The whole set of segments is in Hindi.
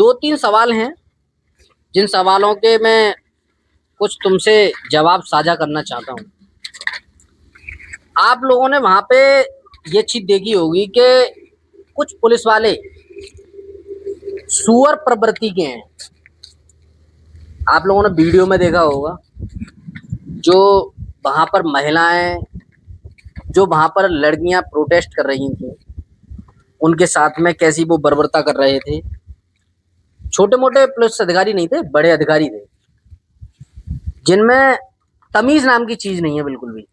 दो तीन सवाल हैं जिन सवालों के मैं कुछ तुमसे जवाब साझा करना चाहता हूँ। आप लोगों ने वहां पे ये चीज देखी होगी कि कुछ पुलिस वाले सुअर प्रवृत्ति के हैं। आप लोगों ने वीडियो में देखा होगा जो वहां पर महिलाएं, जो वहां पर लड़कियां प्रोटेस्ट कर रही थी, उनके साथ में कैसी वो बर्बरता कर रहे थे। छोटे मोटे पुलिस अधिकारी नहीं थे, बड़े अधिकारी थे जिनमें तमीज नाम की चीज नहीं है बिल्कुल भी।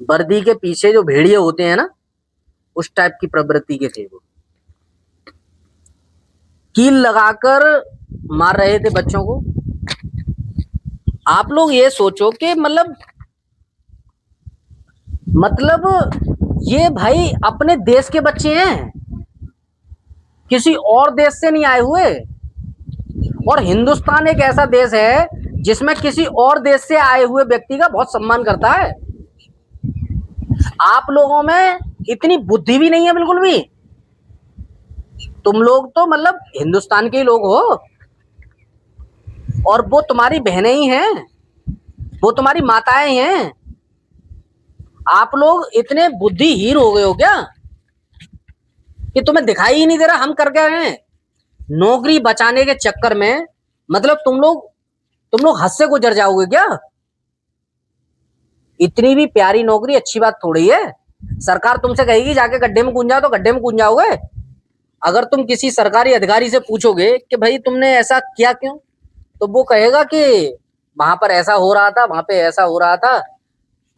वर्दी के पीछे जो भेड़िए होते हैं ना, उस टाइप की प्रवृत्ति के थे वो। कील लगाकर मार रहे थे बच्चों को। आप लोग ये सोचो कि मतलब ये भाई अपने देश के बच्चे हैं, किसी और देश से नहीं आए हुए। और हिंदुस्तान एक ऐसा देश है जिसमें किसी और देश से आए हुए व्यक्ति का बहुत सम्मान करता है। आप लोगों में इतनी बुद्धि भी नहीं है बिल्कुल भी। तुम लोग तो मतलब हिंदुस्तान के ही लोग हो और वो तुम्हारी बहनें ही हैं, वो तुम्हारी माताएं हैं। आप लोग इतने बुद्धिहीन हो गए हो क्या कि तुम्हें दिखाई ही नहीं दे रहा हम कर क्या रहे हैं। नौकरी बचाने के चक्कर में मतलब तुम लोग हद से गुजर जाओगे क्या। इतनी भी प्यारी नौकरी अच्छी बात थोड़ी है। सरकार तुमसे कहेगी जाके गड्ढे में कूद जाओ तो गड्ढे में कूद जाओगे। अगर तुम किसी सरकारी अधिकारी से पूछोगे कि भाई तुमने ऐसा किया क्यों, तो वो कहेगा कि वहां पर ऐसा हो रहा था, वहां पे ऐसा हो रहा था।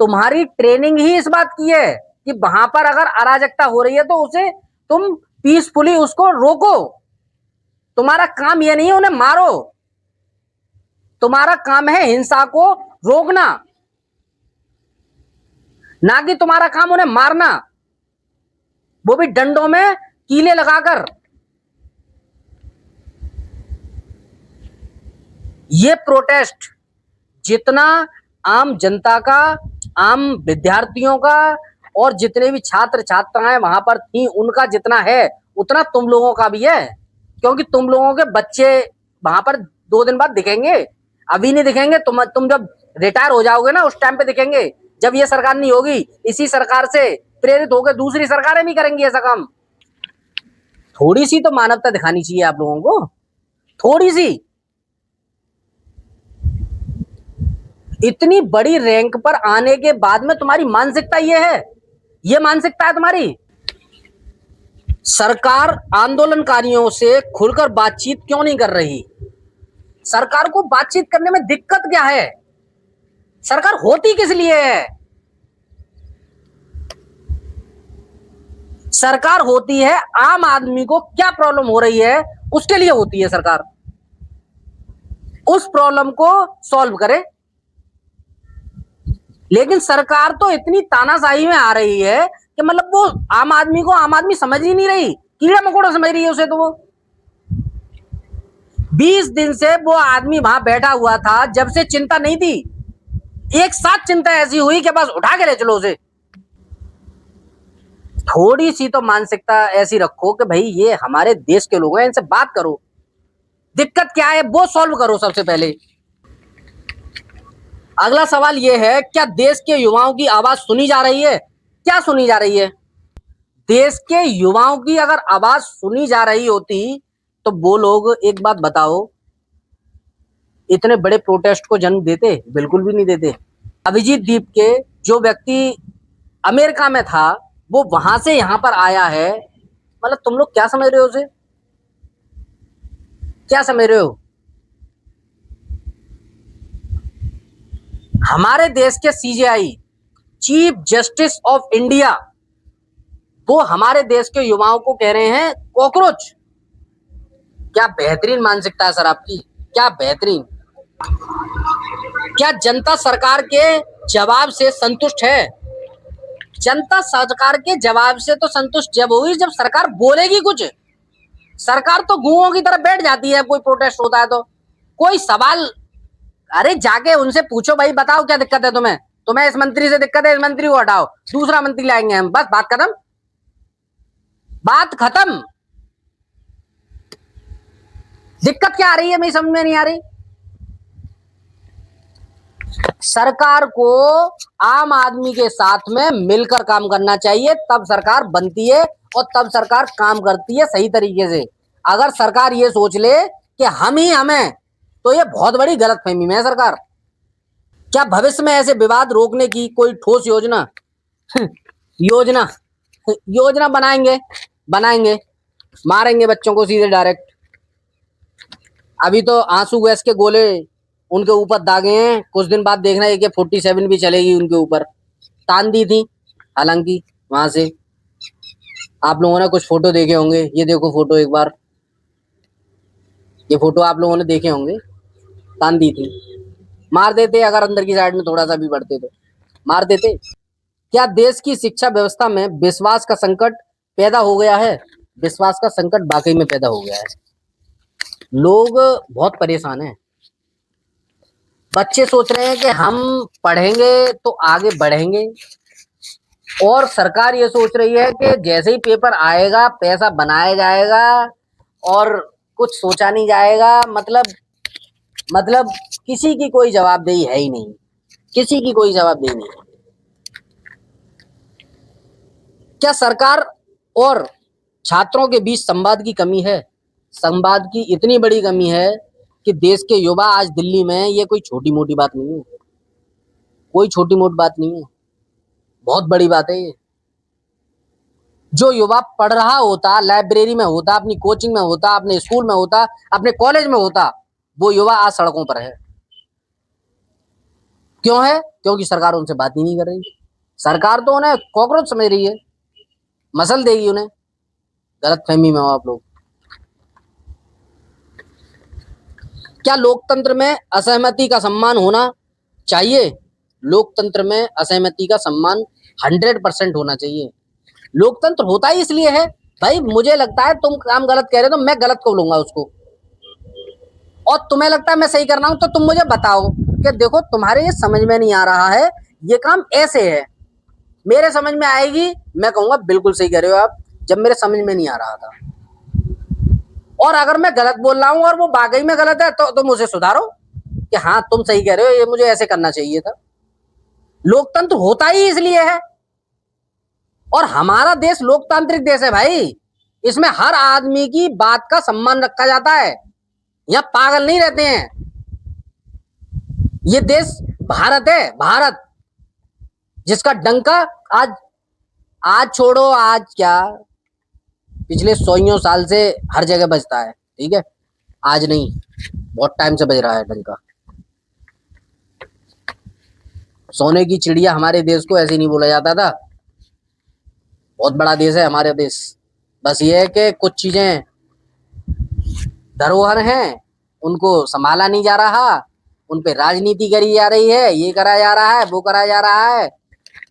तुम्हारी ट्रेनिंग ही इस बात की है कि वहां पर अगर अराजकता हो रही है तो उसे तुम पीसफुली उसको रोको। तुम्हारा काम यह नहीं है उन्हें मारो, तुम्हारा काम है हिंसा को रोकना, ना कि तुम्हारा काम उन्हें मारना, वो भी डंडों में कीले लगाकर। ये प्रोटेस्ट जितना आम जनता का, आम विद्यार्थियों का और जितने भी छात्र छात्राएं वहां पर थी उनका जितना है, उतना तुम लोगों का भी है। क्योंकि तुम लोगों के बच्चे वहां पर 2 दिन बाद दिखेंगे, अभी नहीं दिखेंगे। तुम जब रिटायर हो जाओगे ना, उस टाइम पे दिखेंगे, जब ये सरकार नहीं होगी। इसी सरकार से प्रेरित होकर दूसरी सरकारें भी करेंगी ऐसा काम। थोड़ी सी तो मानवता दिखानी चाहिए आप लोगों को, थोड़ी सी। इतनी बड़ी रैंक पर आने के बाद में तुम्हारी मानसिकता ये है, ये मानसिकता है तुम्हारी। सरकार आंदोलनकारियों से खुलकर बातचीत क्यों नहीं कर रही? सरकार को बातचीत करने में दिक्कत क्या है? सरकार होती किस लिए है? सरकार होती है आम आदमी को क्या प्रॉब्लम हो रही है उसके लिए होती है सरकार, उस प्रॉब्लम को सॉल्व करे। लेकिन सरकार तो इतनी तानाशाही में आ रही है कि मतलब वो आम आदमी को आम आदमी समझ ही नहीं रही, कीड़ा मकोड़ा समझ रही है उसे। तो वो 20 दिन से वो आदमी वहां बैठा हुआ था, जब से चिंता नहीं थी। एक साथ चिंता ऐसी हुई कि बस उठा के ले चलो उसे। थोड़ी सी तो मानसिकता ऐसी रखो कि भाई ये हमारे देश के लोग हैं, इनसे बात करो, दिक्कत क्या है वो सॉल्व करो सबसे पहले। अगला सवाल यह है, क्या देश के युवाओं की आवाज सुनी जा रही है? क्या सुनी जा रही है? देश के युवाओं की अगर आवाज सुनी जा रही होती तो वो लोग, एक बात बताओ, इतने बड़े प्रोटेस्ट को जन्म देते? बिल्कुल भी नहीं देते। अभिजीत दीप के जो व्यक्ति अमेरिका में था, वो वहां से यहां पर आया है। मतलब तुम लोग क्या समझ रहे हो उसे? क्या समझ रहे हो? हमारे देश के CJI, chief justice of India, वो हमारे देश के युवाओं को कह रहे हैं कॉकरोच। क्या बेहतरीन मानसिकता है सर आपकी, क्या बेहतरीन। क्या जनता सरकार के जवाब से संतुष्ट है? जनता सरकार के जवाब से तो संतुष्ट जब होगी जब सरकार बोलेगी कुछ। सरकार तो गूंगों की तरह बैठ जाती है, कोई प्रोटेस्ट होता है तो कोई सवाल। अरे जाके उनसे पूछो, भाई बताओ क्या दिक्कत है तुम्हें? तुम्हें इस मंत्री से दिक्कत है, इस मंत्री को हटाओ, दूसरा मंत्री लाएंगे हम, बस बात खत्म, बात खत्म। दिक्कत क्या आ रही है, मेरी समझ में नहीं आ रही। सरकार को आम आदमी के साथ में मिलकर काम करना चाहिए, तब सरकार बनती है और तब सरकार काम करती है सही तरीके से। अगर सरकार ये सोच ले कि हम ही हमें, तो ये बहुत बड़ी गलतफहमी में है सरकार। क्या भविष्य में ऐसे विवाद रोकने की कोई ठोस योजना योजना योजना बनाएंगे? बनाएंगे, मारेंगे बच्चों को सीधे डायरेक्ट। अभी तो आंसू गैस के गोले उनके ऊपर दागे हैं, कुछ दिन बाद देखना AK-47 भी चलेगी उनके ऊपर। तान दी थी हालांकि वहां से। आप लोगों ने कुछ फोटो देखे होंगे, ये देखो फोटो एक बार, ये फोटो आप लोगों ने देखे होंगे। तान दी थी, मार देते अगर अंदर की साइड में थोड़ा सा भी बढ़ते तो मार देते। क्या देश की शिक्षा व्यवस्था में विश्वास का संकट पैदा हो गया है? विश्वास का संकट वाकई में पैदा हो गया है। लोग बहुत परेशान हैं। बच्चे सोच रहे हैं कि हम पढ़ेंगे तो आगे बढ़ेंगे, और सरकार ये सोच रही है कि जैसे ही पेपर आएगा पैसा बनाया जाएगा और कुछ सोचा नहीं जाएगा। मतलब किसी की कोई जवाबदेही है ही नहीं, किसी की कोई जवाबदेही नहीं है। क्या सरकार और छात्रों के बीच संवाद की कमी है? संवाद की इतनी बड़ी कमी है कि देश के युवा आज दिल्ली में, ये कोई छोटी मोटी बात नहीं है, कोई छोटी मोटी बात नहीं है, बहुत बड़ी बात है ये। जो युवा पढ़ रहा होता, लाइब्रेरी में होता, अपनी कोचिंग में होता, अपने स्कूल में होता, अपने कॉलेज में होता, वो युवा आज सड़कों पर है। क्यों है? क्योंकि सरकार उनसे बात ही नहीं कर रही। सरकार तो उन्हें कॉकरोच समझ रही है, मसल देगी उन्हें। गलत फहमी में हो आप लोग। क्या लोकतंत्र में असहमति का सम्मान होना चाहिए? लोकतंत्र में असहमति का सम्मान 100% होना चाहिए। लोकतंत्र होता ही इसलिए है भाई, मुझे लगता है तुम काम गलत कह रहे हो तो मैं गलत को लूंगा उसको, और तुम्हें लगता है मैं सही कर रहा हूं तो तुम मुझे बताओ कि देखो तुम्हारे ये समझ में नहीं आ रहा है, ये काम ऐसे है। मेरे समझ में आएगी, मैं कहूंगा बिल्कुल सही कह रहे हो आप, जब मेरे समझ में नहीं आ रहा था। और अगर मैं गलत बोल रहा हूं और वो वाकई में गलत है तो तुम उसे सुधारो कि हाँ तुम सही कह रहे हो, ये मुझे ऐसे करना चाहिए था। लोकतंत्र होता ही इसलिए है, और हमारा देश लोकतांत्रिक देश है भाई। इसमें हर आदमी की बात का सम्मान रखा जाता है, यहाँ पागल नहीं रहते हैं। ये देश भारत है, भारत, जिसका डंका आज आज छोड़ो, आज क्या पिछले 100 साल से हर जगह बजता है, ठीक है, आज नहीं, बहुत टाइम से बज रहा है डंका। सोने की चिड़िया हमारे देश को ऐसे नहीं बोला जाता था। बहुत बड़ा देश है हमारे देश, बस ये है कि कुछ चीजें धरोहर हैं, उनको संभाला नहीं जा रहा, उन पे राजनीति करी जा रही है, ये करा जा रहा है, वो करा जा रहा है,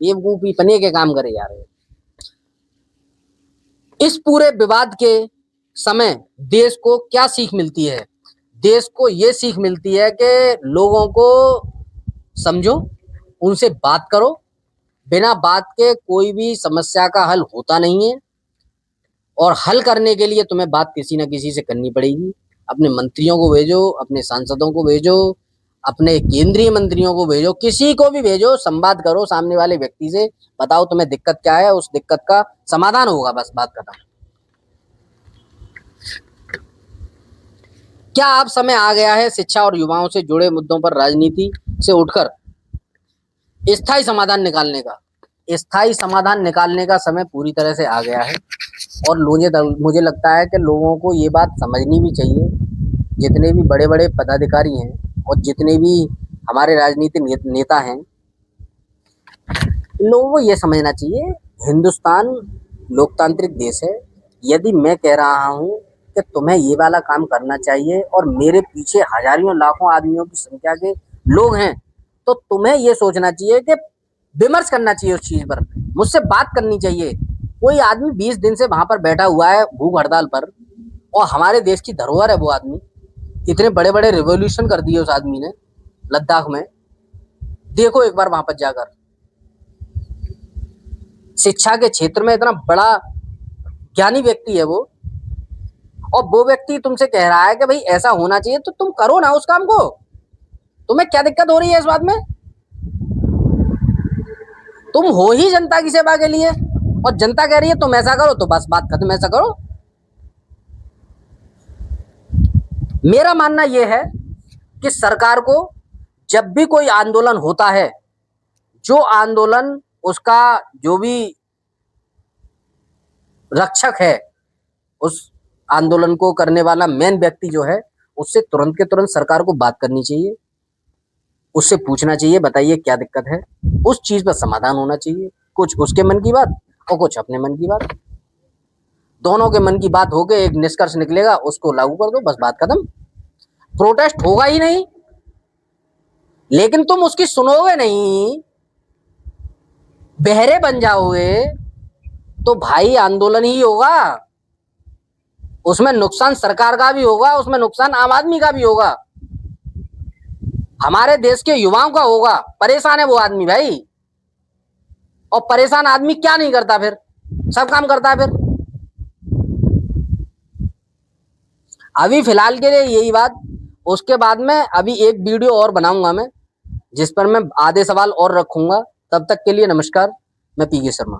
ये बेवकूफी पने के काम करे जा रहे हैं। इस पूरे विवाद के समय देश को क्या सीख मिलती है? देश को ये सीख मिलती है कि लोगों को समझो, उनसे बात करो। बिना बात के कोई भी समस्या का हल होता नहीं है, और हल करने के लिए तुम्हें बात किसी ना किसी से करनी पड़ेगी। अपने मंत्रियों को भेजो, अपने सांसदों को भेजो, अपने केंद्रीय मंत्रियों को भेजो, किसी को भी भेजो, संवाद करो सामने वाले व्यक्ति से, बताओ तुम्हें दिक्कत क्या है, उस दिक्कत का समाधान होगा, बस बात खत्म। क्या अब समय आ गया है शिक्षा और युवाओं से जुड़े मुद्दों पर राजनीति से उठकर स्थायी समाधान निकालने का? स्थायी समाधान निकालने का समय पूरी तरह से आ गया है, और मुझे लगता है कि लोगों को ये बात समझनी भी चाहिए। जितने भी बड़े बड़े पदाधिकारी हैं और जितने भी हमारे राजनीतिक नेता हैं, लोगों को ये समझना चाहिए हिंदुस्तान लोकतांत्रिक देश है। यदि मैं कह रहा हूँ कि तुम्हें ये वाला काम करना चाहिए और मेरे पीछे हजारों लाखों आदमियों की संख्या के लोग हैं, तो तुम्हें ये सोचना चाहिए कि विमर्श करना चाहिए उस चीज पर, मुझसे बात करनी चाहिए। कोई आदमी 20 दिन से वहां पर बैठा हुआ है भूख हड़ताल पर, और हमारे देश की धरोहर है वो आदमी, इतने बड़े बड़े रिवॉल्यूशन कर दिए उस आदमी ने लद्दाख में। देखो एक बार वहां पर जाकर, शिक्षा के क्षेत्र में इतना बड़ा ज्ञानी व्यक्ति है वो, और वो व्यक्ति तुमसे कह रहा है कि भाई ऐसा होना चाहिए, तो तुम करो ना उस काम को। तुम्हें क्या दिक्कत हो रही है इस बात में? तुम हो ही जनता की सेवा के लिए, और जनता कह रही है तुम ऐसा करो, तो बस बात खत्म, ऐसा करो। मेरा मानना यह है कि सरकार को जब भी कोई आंदोलन होता है, जो आंदोलन उसका जो भी रक्षक है, उस आंदोलन को करने वाला मेन व्यक्ति जो है, उससे तुरंत के तुरंत सरकार को बात करनी चाहिए, उससे पूछना चाहिए बताइए क्या दिक्कत है, उस चीज पर समाधान होना चाहिए। कुछ उसके मन की बात और कुछ अपने मन की बात, दोनों के मन की बात होके एक निष्कर्ष निकलेगा, उसको लागू कर दो, बस बात खत्म। प्रोटेस्ट होगा ही नहीं, लेकिन तुम उसकी सुनोगे नहीं, बहरे बन जाओगे, तो भाई आंदोलन ही होगा। उसमें नुकसान सरकार का भी होगा, उसमें नुकसान आम आदमी का भी होगा, हमारे देश के युवाओं का होगा। परेशान है वो आदमी भाई, और परेशान आदमी क्या नहीं करता फिर, सब काम करता है फिर। अभी फिलहाल के लिए यही बात, उसके बाद में अभी एक वीडियो और बनाऊंगा मैं, जिस पर मैं आधे सवाल और रखूंगा। तब तक के लिए नमस्कार, मैं पीके शर्मा।